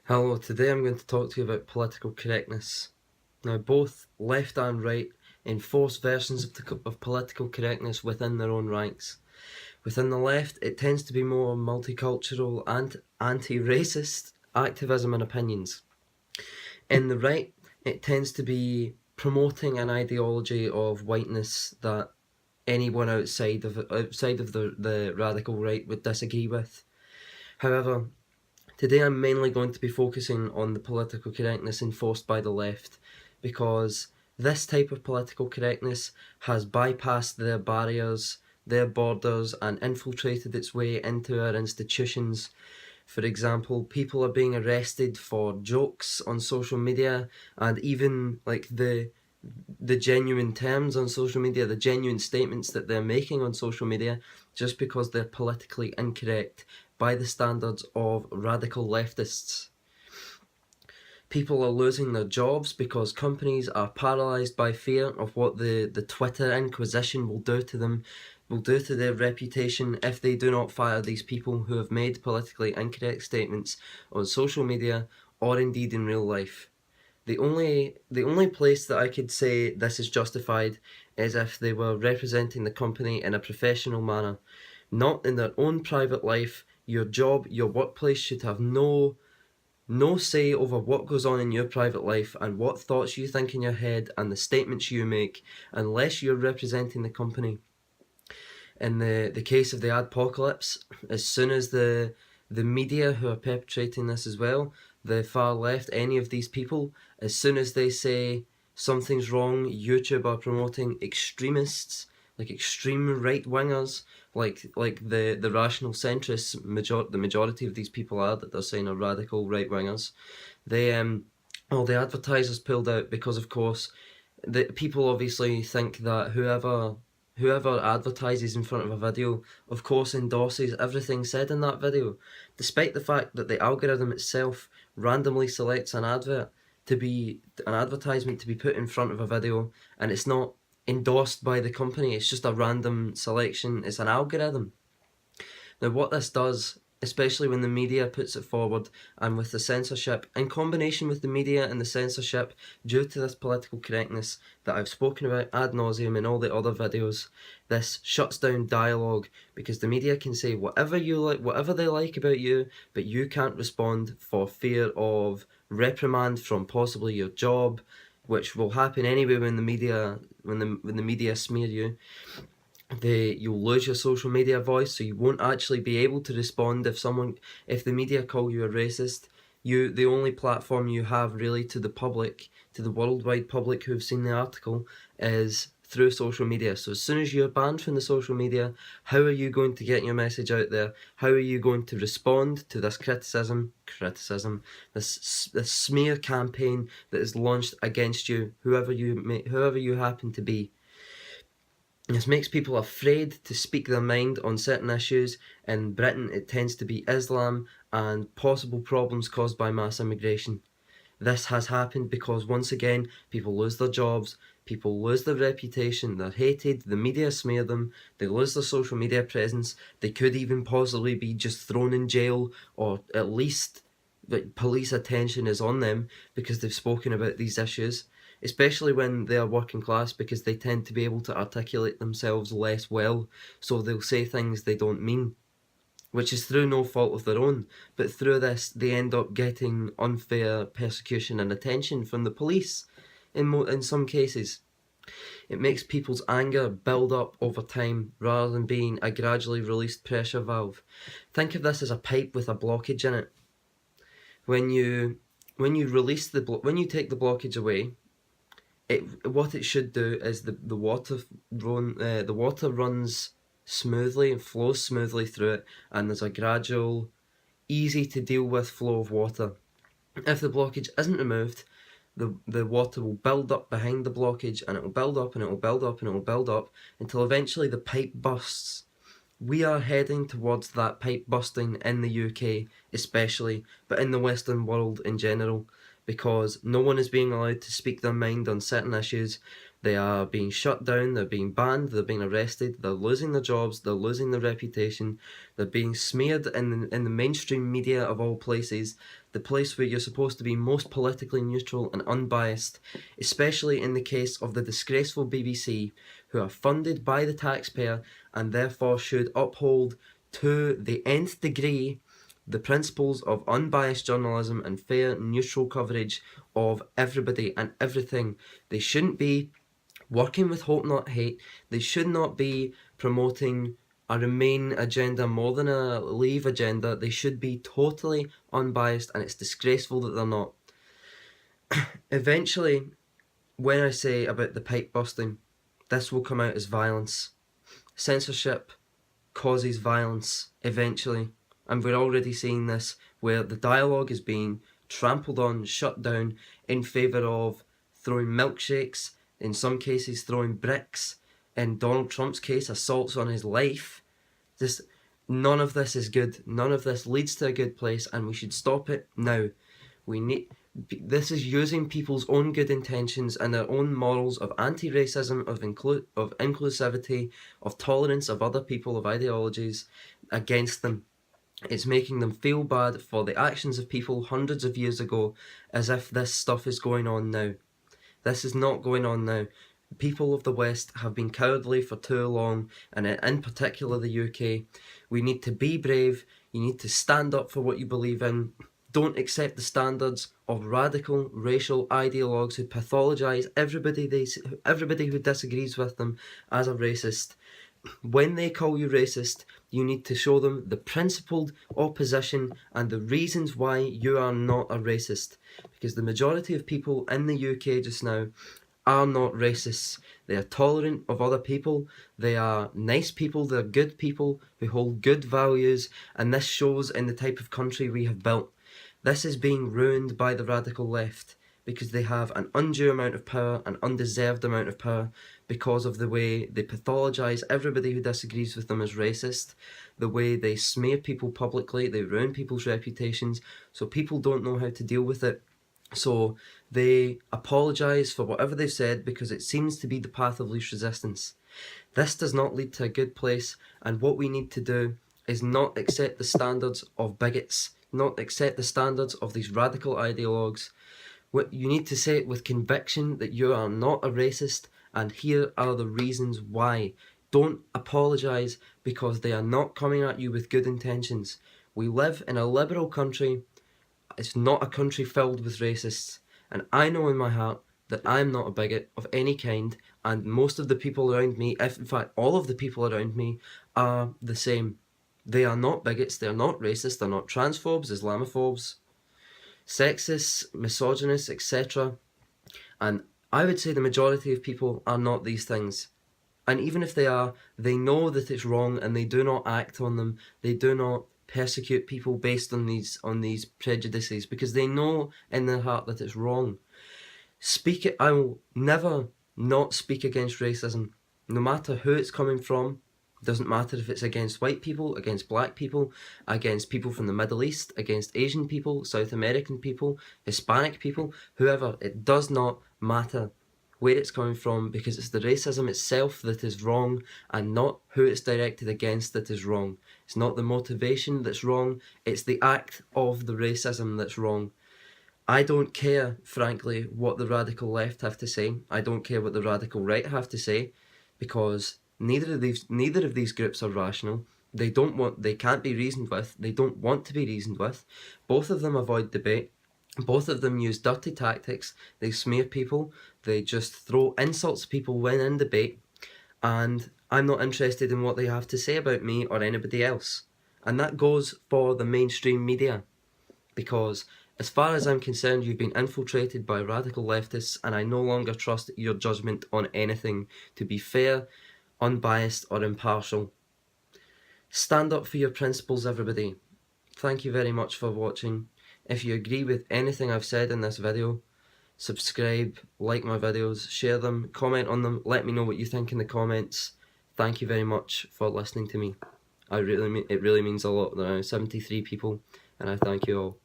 Hello, today I'm going to talk to you about political correctness. Now, both left and right enforce versions of political correctness within their own ranks. Within the left, it tends to be more multicultural and anti-racist activism and opinions. In the right, it tends to be promoting an ideology of whiteness that anyone outside of the radical right would disagree with. However, today I'm mainly going to be focusing on the political correctness enforced by the left, because this type of political correctness has bypassed their barriers, their borders, and infiltrated its way into our institutions. For example, people are being arrested for jokes on social media, and even like the genuine terms on social media, the genuine statements that they're making on social media, just because they're politically incorrect by the standards of radical leftists. People are losing their jobs because companies are paralysed by fear of what the Twitter Inquisition will do to them, will do to their reputation if they do not fire these people who have made politically incorrect statements on social media or indeed in real life. The only place that I could say this is justified is if they were representing the company in a professional manner, not in their own private life. Your job, your workplace should have no say over what goes on in your private life and what thoughts you think in your head and the statements you make, unless you're representing the company. In the case of the adpocalypse, as soon as the media who are perpetrating this as well, the far left, any of these people, as soon as they say something's wrong, YouTube are promoting extremists, like extreme right wingers, like the rational centrists. The majority of these people are that they're saying are radical right wingers. They all the advertisers pulled out because, of course, the people obviously think that whoever advertises in front of a video, of course, endorses everything said in that video, despite the fact that the algorithm itself randomly selects an advertisement to be put in front of a video, and it's not endorsed by the company. It's just a random selection. It's an algorithm. Now, what this does, especially when the media puts it forward, and with the censorship, in combination with the media and the censorship, due to this political correctness that I've spoken about ad nauseum in all the other videos, this shuts down dialogue, because the media can say whatever you like, whatever they like about you, but you can't respond for fear of reprimand from possibly your job, which will happen anyway when the media smear you. You'll lose your social media voice, so you won't actually be able to respond if the media call you a racist. The only platform you have really to the public, to the worldwide public who've seen the article, is through social media. So as soon as you're banned from the social media, how are you going to get your message out there? How are you going to respond to this this smear campaign that is launched against you, whoever you happen to be? This makes people afraid to speak their mind on certain issues. In Britain, it tends to be Islam and possible problems caused by mass immigration. This has happened because, once again, people lose their jobs, people lose their reputation, they're hated, the media smear them, they lose their social media presence, they could even possibly be just thrown in jail, or at least police attention is on them because they've spoken about these issues, especially when they are working class, because they tend to be able to articulate themselves less well, so they'll say things they don't mean, which is through no fault of their own, but through this they end up getting unfair persecution and attention from the police in some cases. It makes people's anger build up over time rather than being a gradually released pressure valve. Think of this as a pipe with a blockage in it. When you when you take the blockage away, what it should do is the water runs smoothly and flows smoothly through it, and there's a gradual, easy to deal with flow of water. If the blockage isn't removed, the water will build up behind the blockage, and it will build up and it will build up and it will build up until eventually the pipe bursts. We are heading towards that pipe busting in the UK especially, but in the Western world in general, because no one is being allowed to speak their mind on certain issues. They are being shut down, they're being banned, they're being arrested, they're losing their jobs, they're losing their reputation, they're being smeared in the mainstream media of all places, the place where you're supposed to be most politically neutral and unbiased, especially in the case of the disgraceful BBC, who are funded by the taxpayer and therefore should uphold to the nth degree the principles of unbiased journalism and fair, neutral coverage of everybody and everything. They shouldn't be working with Hope Not Hate. They should not be promoting a Remain agenda more than a Leave agenda. They should be totally unbiased, and it's disgraceful that they're not. Eventually, when I say about the pipe busting, this will come out as violence. Censorship causes violence eventually, and we're already seeing this where the dialogue is being trampled on, shut down in favour of throwing milkshakes, in some cases throwing bricks, in Donald Trump's case assaults on his life. None of this is good. None of this leads to a good place, and we should stop it now. This is using people's own good intentions and their own morals of anti-racism, of inclusivity, of tolerance of other people, of ideologies against them. It's making them feel bad for the actions of people hundreds of years ago, as if this stuff is going on now. This is not going on now. People of the West have been cowardly for too long, and in particular the UK. We need to be brave. You need to stand up for what you believe in. Don't accept the standards of radical racial ideologues who pathologise everybody who disagrees with them as a racist. When they call you racist, you need to show them the principled opposition and the reasons why you are not a racist. Because the majority of people in the UK just now are not racists. They are tolerant of other people, they are nice people, they're good people who hold good values, and this shows in the type of country we have built. This is being ruined by the radical left because they have an undue amount of power, an undeserved amount of power, because of the way they pathologise everybody who disagrees with them as racist, the way they smear people publicly, they ruin people's reputations, so people don't know how to deal with it. So they apologise for whatever they've said because it seems to be the path of least resistance. This does not lead to a good place, and what we need to do is not accept the standards of bigots, not accept the standards of these radical ideologues. You need to say it with conviction that you are not a racist, and here are the reasons why. Don't apologise because they are not coming at you with good intentions. We live in a liberal country. It's not a country filled with racists, and I know in my heart that I'm not a bigot of any kind, and most of the people around me, if in fact all of the people around me, are the same. They are not bigots, they are not racist, they're not transphobes, Islamophobes, sexists, misogynists, etc. And I would say the majority of people are not these things. And even if they are, they know that it's wrong and they do not act on them. They do not persecute people based on these prejudices because they know in their heart that it's wrong. I will never not speak against racism, no matter who it's coming from. Doesn't matter if it's against white people, against black people, against people from the Middle East, against Asian people, South American people, Hispanic people, whoever. It does not matter where it's coming from, because it's the racism itself that is wrong and not who it's directed against that is wrong. It's not the motivation that's wrong, it's the act of the racism that's wrong. I don't care, frankly, what the radical left have to say. I don't care what the radical right have to say, because neither of these groups are rational. They can't be reasoned with. They don't want to be reasoned with. Both of them avoid debate. Both of them use dirty tactics. They smear people. They just throw insults at people when in debate. And I'm not interested in what they have to say about me or anybody else. And that goes for the mainstream media. Because as far as I'm concerned, you've been infiltrated by radical leftists, and I no longer trust your judgment on anything to be fair, unbiased or impartial. Stand up for your principles, everybody. Thank you very much for watching. If you agree with anything I've said in this video, subscribe, like my videos, share them, comment on them, let me know what you think in the comments. Thank you very much for listening to me. It really means a lot. There are 73 people, and I thank you all.